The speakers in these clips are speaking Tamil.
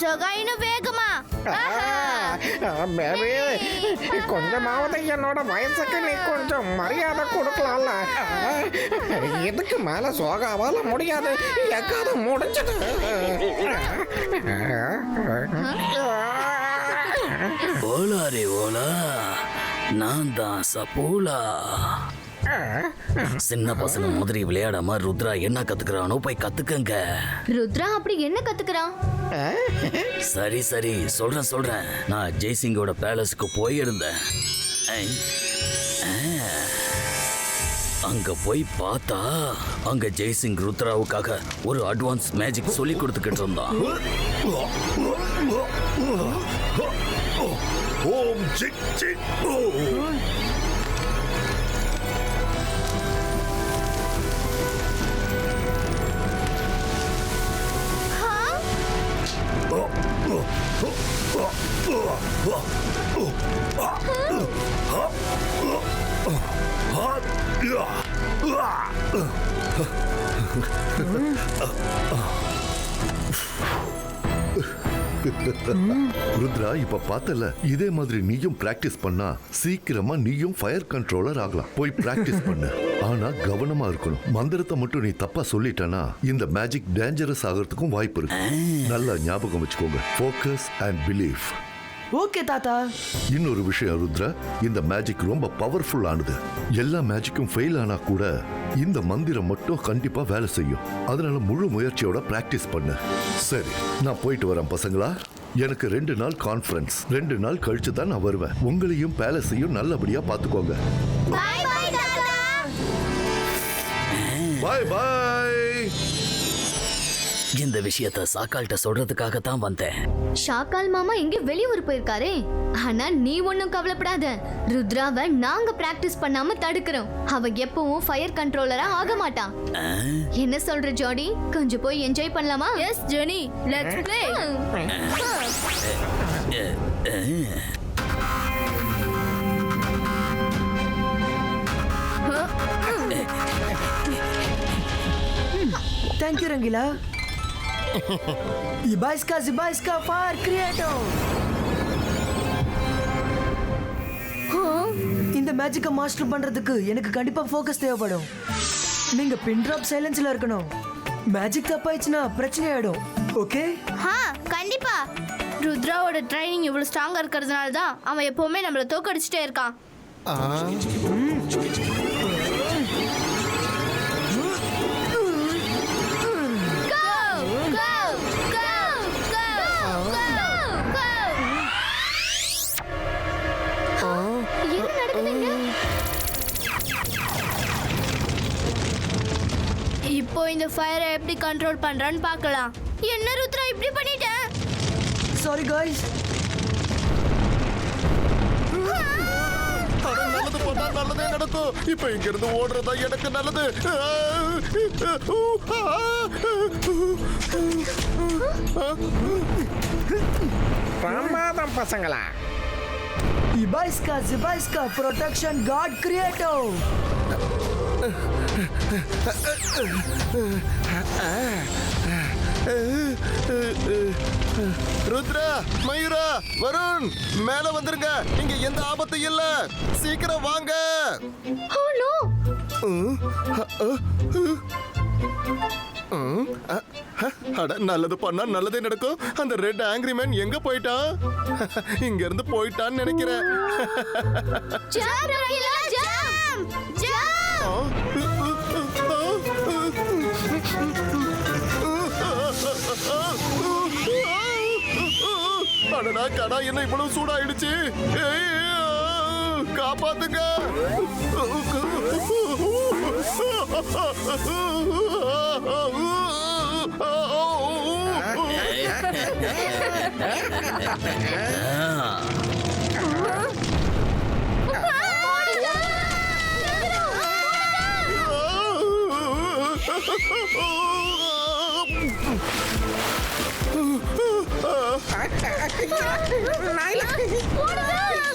சொகா இன்னும் வேகமா. பேபி, கொஞ்சமாவது என்னோட வயசுக்கு நீ கொஞ்சம் மரியாதை கொடுக்கலாம்ல. இதுக்கு மேல சோகாவால முடியாது. எக்காவது முடிஞ்சது. ஓலாரே ஓலா, நான் தான் சப்போலா. சின்ன பசங்க மாதிரி விளையாடாம ருத்ரா என்ன கத்துக்கிறானோ போய் கத்துக்கங்க. ருத்ரா அப்படி என்ன கத்துக்கிறான்? சரி சரி சொல்றேன். நான் ஜெய்சிங்கோட பேலஸ்க்கு போயிருந்தேன். அங்க போய் பார்த்தா அங்க ஜெய்சிங் ருத்ராவுக்காக ஒரு அட்வான்ஸ் மேஜிக் சொல்லி கொடுத்துக்கிட்டு இருந்தான். ஓம் சிக் சிக் ஓ. ருத்ரா, இப்ப பார்த்தல, இதே மாதிரி நீயும் பிராக்டிஸ் பண்ணா சீக்கிரமா நீயும் ஃபயர் கண்ட்ரோலர் ஆகலாம். போய் பிராக்டிஸ் பண்ணு. ஆனா கவனமா இருக்கணும். மந்திரத்தை மட்டும் நீ தப்பா சொல்லிட்டனா இந்த மேஜிக் டேஞ்சரஸ் ஆகிறதுக்கும் வாய்ப்பு இருக்கு. நல்லா ஞாபகம் வச்சுக்கோங்க. Focus and believe. ஓகே தாத்தா. இன்னொரு விஷயம் ருத்ரா, இந்த மேஜிக் ரொம்ப பவர்ஃபுல் ஆனது. எல்லா மேஜிக்கும் ஃபெயில் ஆனா கூட இந்த மந்திரம் மட்டும் கண்டிப்பா வேலை செய்யும். அதனால முழு முயற்சியோட பிராக்டிஸ் பண்ணு. சரி, நான் போயிட்டு வரேன் பசங்களா. எனக்கு 2 நாள் கான்ஃபரன்ஸ். 2 நாள் கழிச்சு தான் நான் வருவேன். உங்களையும் பேலஸையும் நல்லபடியா பாத்துக்கோங்க. பாய் பாய் தாத்தா. பாய் பாய். இந்த விஷயத்த சாக்கால்ட்ட சொல்றதுக்காக தான் வந்தேன். ஷாக்கால் மாமா எங்க வெளியூர் போயிருக்காரே. ஆனா நீ ஒன்னும் கவலைப்படாத. ருத்ராவை நாங்க பிராக்டிஸ் பண்ணாம தடுக்கிறோம். அவ எப்பவும் ஃபயர் கண்ட்ரோலரா ஆக மாட்டான். என்ன சொல்ற ஜோடி? கொஞ்சம் போய் என்ஜாய் பண்ணலாமா? Yes Jenny, let's play. Thank you Rangila. Ibaiska fire creator. இந்த மேஜிக்கை மாஸ்டர் பண்றதுக்கு எனக்கு கண்டிப்பா ஃபோக்கஸ் தேவைப்படும். நீங்க பின் டிராப் சைலன்ஸ்ல இருக்கணும். மேஜிக் தப்பாயிடுச்சுன்னா பிரச்சனை ஆயிடும். ஓகே? கண்டிப்பா. ருத்ராவோட ட்ரைனிங் இவ்வளவு ஸ்ட்ராங்கா இருக்கிறதுனால தான் அவன் எப்பவுமே நம்மள தோக்கடிச்சிட்டே இருக்கான். இப்போ இந்த ஃபயரை எப்படி கண்ட்ரோல் பண்றான்னு பார்க்கலாம். என்ன ருத்ரா இப்படி பண்ணிட்ட? Sorry guys. நல்லது பண்ணா நல்லதே நடக்கும். இப்ப இங்க இருந்து ஓடுறதா எனக்கு நல்லது. பிரமாதம் பசங்களா. Ibaiska protection god creator. Rudra, Mayura, Varun, மேல வந்துருங்க. இங்க எந்த ஆபத்தும் இல்ல. சீக்கிரம் வாங்க. Oh no. அட, நல்லது பண்ணா நல்லதே நடக்கும். அந்த ரெட் ஆங்கிரி மேன் எங்க போயிட்டான்? இங்க இருந்து போயிட்டான்னு நினைக்கிறேன். Jump Rangila, jump jump. அடடா கடா, என்ன இவ்வளவு சூடாயிடுச்சு? காப்பாத்துங்க.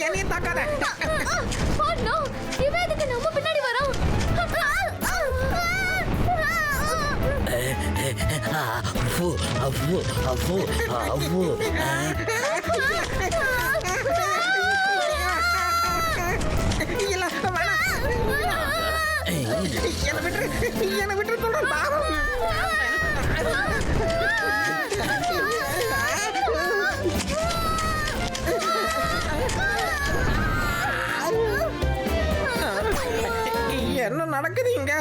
என்னைய தாக்காத. ஓ நோ, இவன் எதுக்கு நம்ம பின்னாடி வரான்? அவ்வோ அவ்வோ அவ்வோ இல்ல வேணாம். என்னை விட்டு சொல்றேன் பாவம். என்ன நடக்குது இங்க?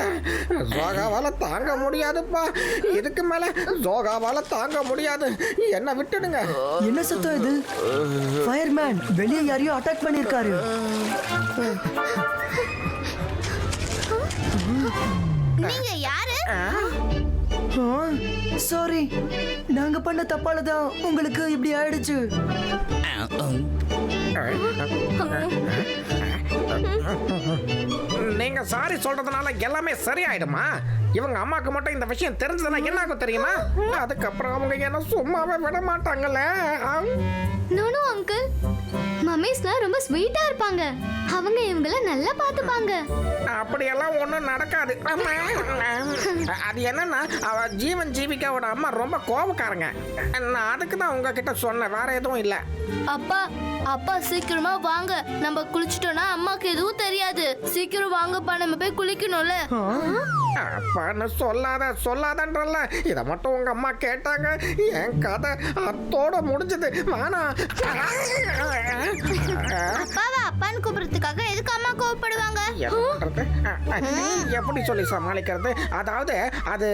ஜோகாவால தாங்க முடியாதுப்பா. இதுக்கு மேல ஜோகாவால தாங்க முடியாது. என்ன விட்டுடுங்க. என்ன சத்தம் இது? ஃபயர்மேன் வெளியே யாரையோ அட்டாக் பண்ணிருக்காரு. நீங்க யாரு? சாரி, நாங்க பண்ண தப்பால தான் உங்களுக்கு இப்படி ஆயிடுச்சு. நீங்க சாரி சொல்றதுனால எல்லாமே சரியாயிடுமா? இவங்க அம்மாக்கு மட்டும் இந்த விஷயம் தெரிஞ்சதுன்னா என்ன ஆகும் தெரியுமா? அதுக்கப்புறம் அவங்க என்ன சும்மாவே விட மாட்டாங்கல்ல. நோ அங்கிள், மம்மிஸ்லாம் ரொம்ப ஸ்வீட்டா இருப்பாங்க. அவங்க இவங்கள நல்லா பாத்துப்பாங்க. அப்படியெல்லாம் ஒண்ணும் நடக்காது. அது என்னன்னா, அவ ஜீவன் ஜீவிகாவோட அம்மா ரொம்ப கோபக்காரங்க. நான் அதுக்கு தான் உங்ககிட்ட சொன்னேன், வேற எதுவும் இல்ல. அப்பா அப்பா சீக்கிரமா வாங்க, நம்ம குளிச்சிட்டோம்னா அம்மாக்கு எதுவும் தெரியாது. சீக்கிரம் வாங்கப்பா, நம்ம போய் குளிக்கணும்ல. அப்பான்னு சொல்லாதன்றல. இதை மட்டும் உங்க அம்மா கேட்டாங்க, என் கதை அத்தோட முடிஞ்சது. வேணாம். அப்பாவை அப்பான்னு கூப்பிடுறதுக்காக எதுக்கு அம்மா கோவப்படுவாங்க? எப்படி சொல்லி சமாளிக்கிறது? அதாவது அது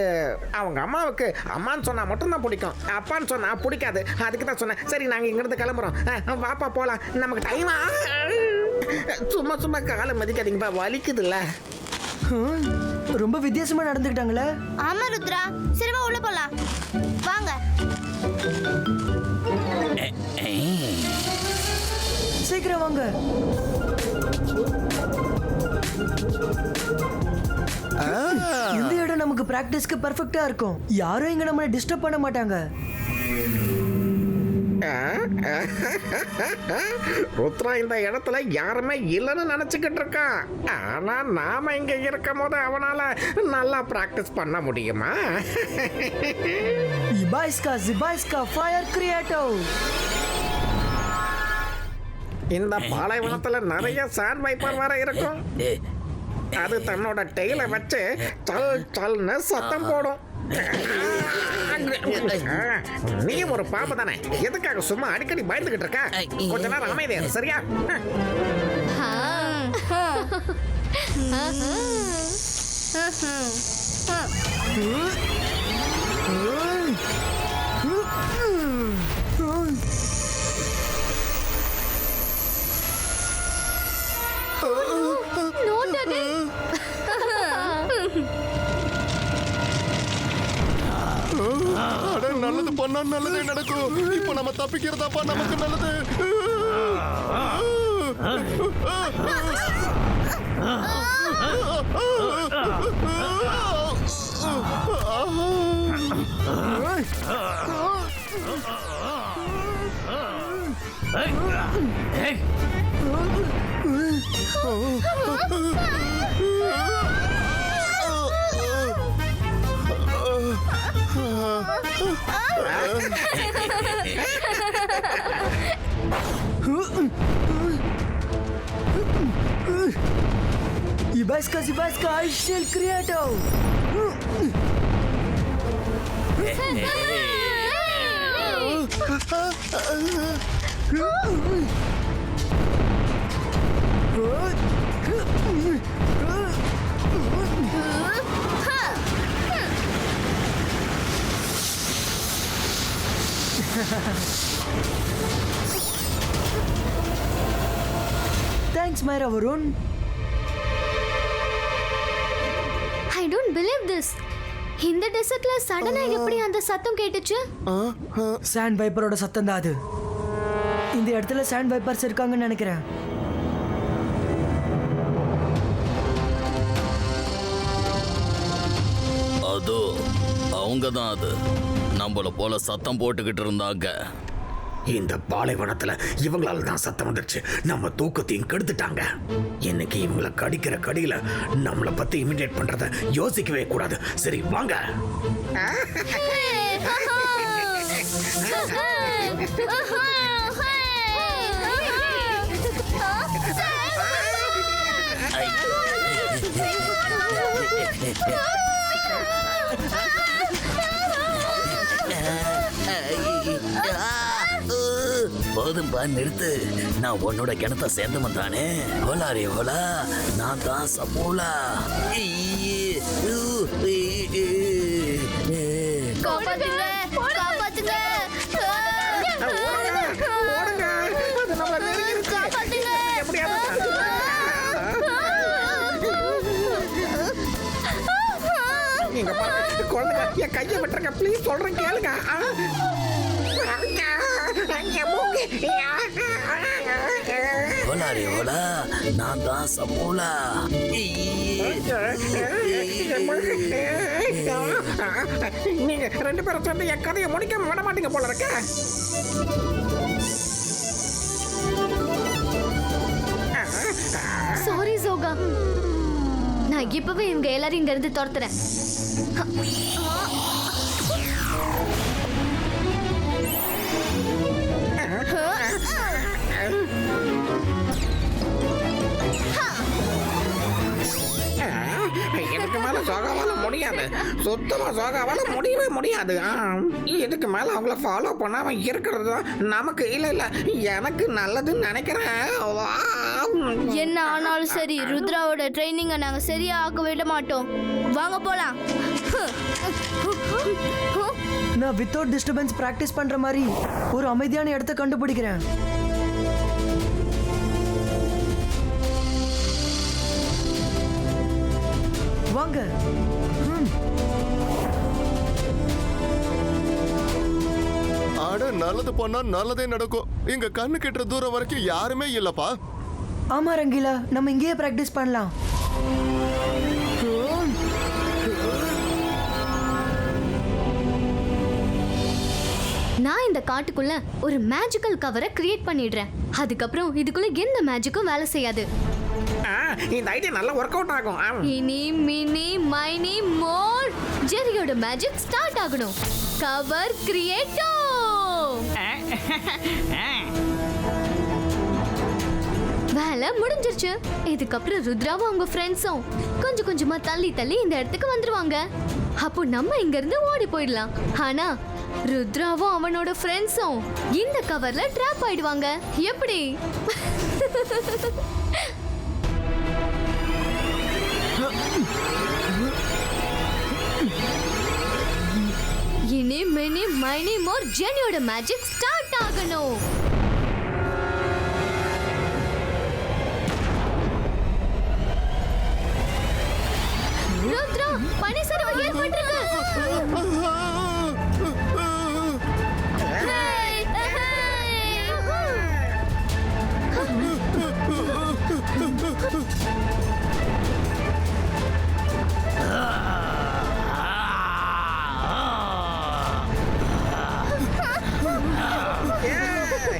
அவங்க அம்மாவுக்கு அம்மான்னு சொன்னா மட்டும்தான் பிடிக்கும், அப்பான்னு சொன்னா பிடிக்காது. அதுக்கு தான் சொன்னேன். சரி, நாங்க இங்கிருந்து கிளம்புறோம், வாப்பா போலாம், நமக்கு டைமா. சும்மா காலை மதிக்காதீங்கப்பா, வலிக்குதுல்ல. ரொம்ப வித்தியாசமா நடந்துக்கிட்டாங்களே. ஆமா ருத்ரா, சரிவா உள்ள போலாம் வாங்க. சீக்கிரம் வாங்க. இந்த இடம் நமக்கு பிராக்டிஸ்க்கு பெர்ஃபெக்ட்டா இருக்கும். யாரும் இங்க நம்மளை டிஸ்டர்ப் பண்ண மாட்டாங்க. ருத்ரா இந்த இடத்துல யாருமே இல்லைன்னு நினைச்சுக்கிட்டு இருக்கான். ஆனா நாம இங்க இருக்கும் போது அவனால நல்லா பிராக்டிஸ் பண்ண முடியுமா? இபாய்ஸ்கா ஜிபாய்ஸ்கா ஃபயர் கிரியேட்டோ. இந்த பாலைவனத்துல நிறைய சாண்ட் வைப்பர் வர இருக்கும். அது தன்னோட டெய்லை வச்சு சல் சல்னு சத்தம் போடும். நீ ஒரு பாம்பு தானே, எதுக்காக சும்மா அடிக்கடி பயந்துகிட்டு இருக்க? கொஞ்ச நேரம் அமைதியா இரு, சரியா? நல்லது பண்ணா நல்லதே நடக்கும். இப்ப நம்ம தப்பிக்கிறதாப்பா நமக்கு நல்லது. இபாய்ஸ்கா ஜிபாய்ஸ்கா ஐஸ் ஷீல்ட் கிரியேட்டோ. Thanks Myra Varun. I don't believe this. இந்த டெசர்ட்ல சடனா எப்படி அந்த சத்தம் கேட்டுச்சு? சாண்ட் வைப்பரோட சத்தம் தான் அது. இந்த இடத்துல சாண்ட் வைப்பர்ஸ் இருக்காங்கன்னு நினைக்கிறேன். அதோ அவங்க தான். அது நம்மள போல சத்தம் போட்டுக்கிட்டு இருந்தாங்க. இந்த பாலைவனத்துல இவங்களால தான் சத்தம் வந்துருச்சு. நம்ம தூக்கத்தையும் கெடுத்துட்டாங்க. இன்னைக்கு இவங்களை கடிக்கிற கடியில நம்மளை பத்தி இமிடியேட் பண்றத யோசிக்கவே கூடாது. சரி வாங்க. போதும்பா நிறுத்து. நான் உன்னோட கிணத்தை சேர்ந்தவன் தானே. ஹோலாரி ஹோலா, நான் தான் சமூலா. காப்பாத்துங்க காப்பாத்துங்க ஓடுங்க, அது நம்மள நெருங்கிருச்சு. காப்பாத்துங்க எப்படியாவது நீங்க பாருங்க, குழந்தைங்க என் கையை விட்டுருங்க ப்ளீஸ், சொல்றேன் கேளுங்க. என் மூக்கு. ஹோலாரி ஹோலா, நான் தான் சமூலா. நீங்க ரெண்டு பேரும் சேர்ந்து என் கதையை முடிக்க விட மாட்டீங்க போல இருக்க. சாரி சோகா, நான் இப்பவே இவங்க எல்லாரும் இங்க இருந்து துரத்துறேன். இதுக்கு மேல சோகாவால முடியாது, சுத்தமா சோகாவால முடியவே முடியாது. இதுக்கு மேல அவங்கள ஃபாலோ பண்ணாம இருக்கிறது தான் நமக்கு இல்ல இல்ல எனக்கு நல்லதுன்னு நினைக்கிறேன். என்ன ஆனாலும் சரி, ருத்ராவோட ட்ரைனிங்கை நாங்க சரியா ஆக்க விட மாட்டோம். வாங்க போலாம். நான் வித்தவுட் டிஸ்டர்பன்ஸ் பிராக்டிஸ் பண்ற மாதிரி ஒரு அமைதியான இடத்தை கண்டுபிடிக்கிறேன். வாங்க. அட நல்லது பண்ணா நல்லதே நடக்கும். இங்க கண்ணு கெட்டுற தூரம் வரைக்கும் யாருமே இல்லப்பா. ஆமா ரங்கீலா, நம்ம இங்கேயே பிராக்டிஸ் பண்ணலாம். நான் இந்த காட்டுக்குள்ள ஒரு மேஜிக்கல் கவரை கிரியேட் பண்ணிடுறேன். அதுக்கப்புறம் இதுக்குள்ள எந்த மேஜிக்கும் வேலை செய்யாது. இந்த ஐடியா நல்லா ஒர்க் அவுட் ஆகும். இனி மினி மைனி மோர் ஜெரியோட மேஜிக் ஸ்டார்ட் ஆகணும். கவர் கிரியேட்டோ. வேலை முடிஞ்சிருச்சு. இதுக்கப்புறம் ருத்ராவும் அவங்க ஃப்ரெண்ட்ஸும் கொஞ்சம் கொஞ்சமா தள்ளி தள்ளி இந்த இடத்துக்கு வந்துருவாங்க. அப்போ நம்ம இங்க இருந்து ஓடி போயிடலாம். ஆனா ருத்ராவும் அவனோட ஃப்ரெண்ட்ஸும் இந்த கவர்ல ட்ராப் ஆயிடுவாங்க. எப்படி? இனி மினி மைனி மோர் ஜெனியோட மேஜிக் ஸ்டார்ட் ஆகணும். ருத்ரா, பனி சரிவு ஏற்பட்டிருக்கு.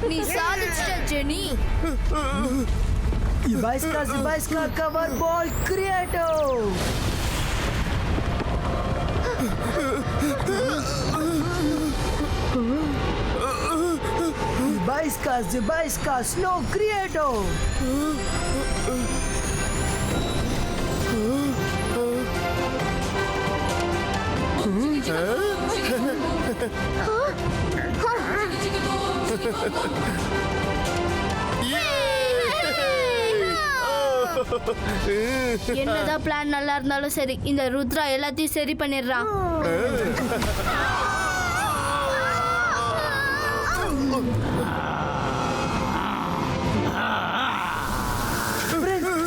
நீ சாதிச்சிட்ட Jenny. Ibaiska cover ball creato. Ibaiska snow creato. என்னதான் பிளான் நல்லா இருந்தாலும் சரி, இந்த ருத்ரா எல்லாத்தையும் சரி பண்ணிடுறான்.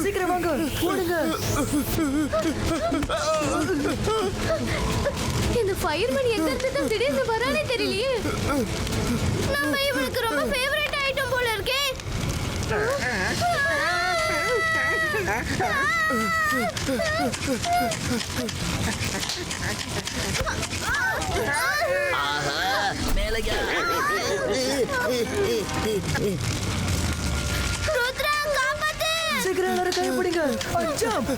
சீக்கிரம் வாங்க, ஓடுங்க. இந்த ஃபயர்மேன் எங்க இருந்து தான் திடீர்னு வரானே தெரியலையே. நம்ம இவனுக்கு ரொம்ப ஃபேவரட் ஐட்டம் போல இருக்கே. ருத்ரா காப்பாத்து. சீக்கிரம் எல்லாரும் கை பிடிங்க. ஜம்ப்.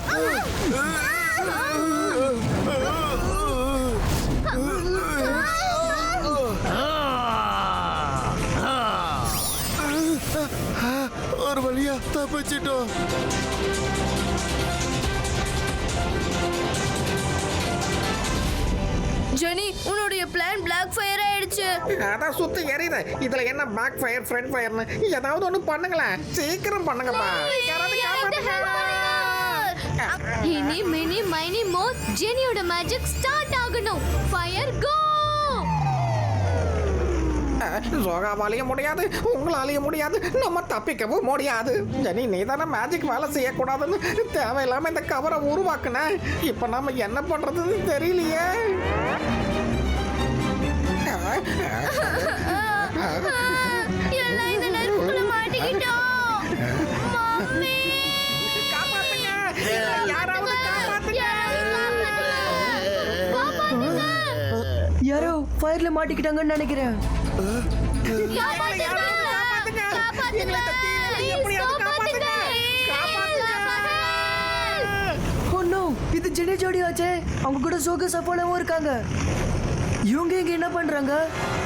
ஒரு வழியா தப்பிச்சிட்டோம். ஜெனி உன்னுடைய பிளான் பிளாக் ஃபயர் ஆயிடுச்சு. அதான் சுத்தி எரியுது. இதுல என்ன பேக் ஃபயர் ஃப்ரண்ட் ஃபயர்னு ஏதாவது ஒண்ணு பண்ணுங்களேன். சீக்கிரம் பண்ணுங்கப்பா. யாராவது காப்பாத்துங்க. இனி மினி மைனி மோ ஜெனியோட மேஜிக் ஸ்டார்ட் ஆகணும். ஃபயர் கோ. சோகாவாலையும் முடியாது, உங்களாலையும் முடியாது, நம்ம தப்பிக்கவும் முடியாது. ஜெனி நீ தானே மேஜிக் வேலை செய்யக்கூடாதுன்னு தேவையில்லாம இந்த கவரை உருவாக்குன. இப்ப நாம என்ன பண்றதுன்னு தெரியலையே. எல்லாம் இந்த நெருப்புக்குள்ள மாட்டிக்கிட்டோம். மம்மி காப்பாத்துங்க, யாராவது காப்பாத்துங்க. யாரோ ஃபயர்ல மாட்டிக்கிட்டாங்கன்னு நினைக்கிறேன். யாராவது காப்பாத்துங்க. எங்களை இந்த தீயில எப்படியாவது காப்பாத்துங்க. ஓ நோ, இது ஜெனி ஜோடி ஆச்சே. அவங்க கூட சோக சப்போலாவும் இருக்காங்க. இவங்க இங்க என்ன பண்றாங்க?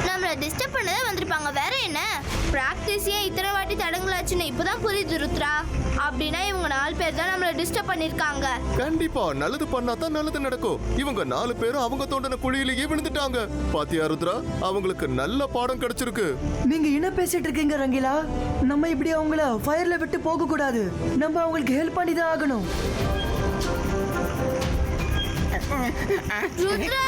நம்மள டிஸ்டர்ப் பண்ணவே வந்திருப்பாங்க. வேற என்ன? பிராக்டிஸ் ஏன் இத்தனை வாட்டி தடங்களாச்சுன்னு இப்பதான் புரியுது ருத்ரா. அப்படின்னா இவங்க 4 பேர் தான் நம்மள டிஸ்டர்ப் பண்ணிருக்காங்க. கண்டிப்பா நல்லது பண்ணா தான் நல்லது நடக்கும். இவங்க 4 பேரும் அவங்க தோண்டின குழியிலேயே விழுந்துட்டாங்க. பாத்தியா ருத்ரா, அவங்களுக்கு நல்ல பாடம் கிடைச்சிருக்கு. நீங்க என்ன பேசிட்டு இருக்கீங்க ரங்கிலா? நம்ம இப்படி அவங்கள ஃபயர்ல விட்டு போக கூடாது. நம்ம அவங்களுக்கு ஹெல்ப் பண்ணி தான் ஆகணும். ருத்ரா.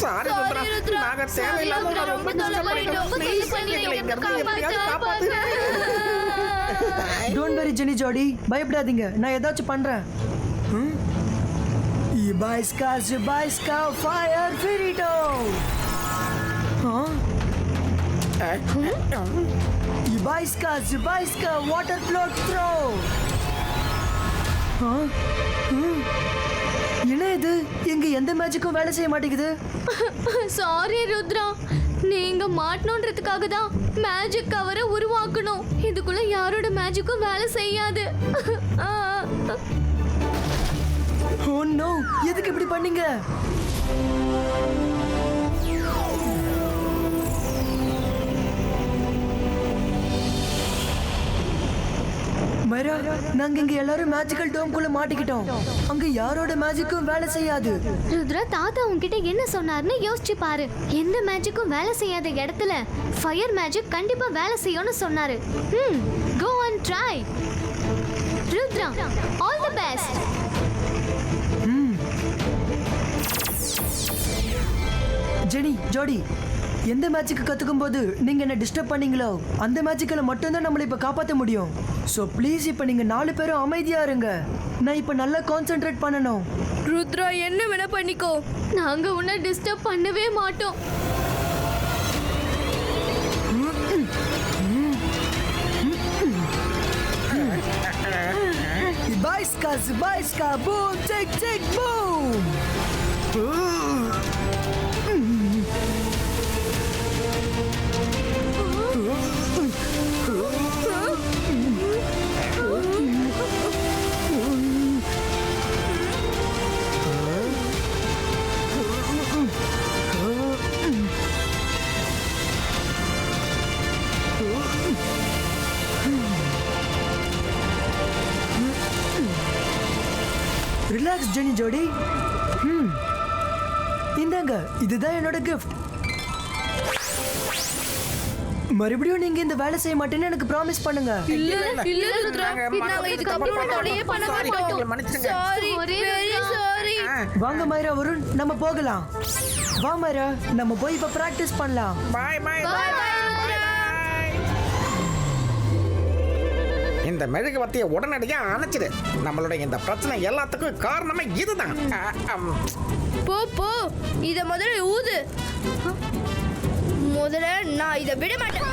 சாரி ருத்ரா, நாங்க தேவையில்லாம உங்களை ரொம்ப டிஸ்டர்ப் பண்ணிட்டோம். ப்ளீஸ் எங்களை இங்க இருந்து எப்படியாவது காப்பாத்து. டோன்ட் வெரி ஜெனி ஜோடி, பயப்படாதீங்க, நான் ஏதாச்சும் பண்றேன். இபாய்ஸ்கா ஃபயர் ஃபிரிட்டோ. இபாய்ஸ்கா வாட்டர் ஃப்ளோட் த்ரோ. என்ன இது? இங்க எந்த மேஜிக்கும் வேலை செய்ய மாட்டேங்குது. சாரி ருத்ரா, நீங்க மாட்டணுன்றதுக்காக தான் மேஜிக் கவரை உருவாக்கணும். இதுக்குள்ள யாரோட மேஜிக்கும் வேலை செய்யாது. ஓ நோ, எதுக்கு இப்படி பண்ணீங்க? மைரா, நாங்க இங்க எல்லாரும் மேஜிக்கல் டோம்குள்ள மாட்டிக்கிட்டோம். அங்க யாரோட மேஜிக்கும் வேலை செய்யாது. ருத்ரா, தாத்தா உன்கிட்ட என்ன சொன்னார்னு யோசிச்சு பாரு. எந்த மேஜிக்கும் வேலை செய்யாத இடத்துல ஃபயர் மேஜிக் கண்டிப்பா வேலை செய்யும்னு சொன்னாரு. Go and try. Rudra, all the best. Jenny ஜோடி, எந்த மேஜிக் கத்துக்கும் போது நீங்க என்ன டிஸ்டர்ப் பண்ணீங்களோ அந்த மேஜிக்கல மட்டும் தான் நம்மள இப்ப காப்பாத்த முடியும். சோ ப்ளீஸ் இப்ப நீங்க 4 பேரும் அமைதியா இருங்க. நான் இப்ப நல்லா கான்சென்ட்ரேட் பண்ணணும். ருத்ரா, என்ன வேணா பண்ணிக்கோ. நாங்க உன்னை டிஸ்டர்ப் பண்ணவே மாட்டோம். Ibaiska, boom, tick, boom. Relax Jenny ஜோடி. இந்தாங்க, இதுதான் என்னோட கிஃப்ட். மறுபடியும் நீங்க இந்த வேலை செய்ய மாட்டேன்னு எனக்கு ப்ராமிஸ் பண்ணுங்க. இல்ல ருத்ரா, நாங்க இதுக்கு அப்புறம் தொடையே பண்ண மாட்டோம். மன்னிச்சிடுங்க. Sorry, very sorry. வாங்க மைரா, வருண், நம்ம போகலாம். வா மைரா, நம்ம போய் இப்ப பிராக்டிஸ் பண்ணலாம். பாய் பாய் Bye, bye, ருத்ரா. இந்த மெழுகுவர்த்தியை உடனடியா அணைச்சிடு. நம்மளுடைய இந்த பிரச்சனை எல்லாத்துக்கும் காரணமே இதுதான். போ இத முதல்ல ஊது. முதல்ல நான் இத விட மாட்டேன்.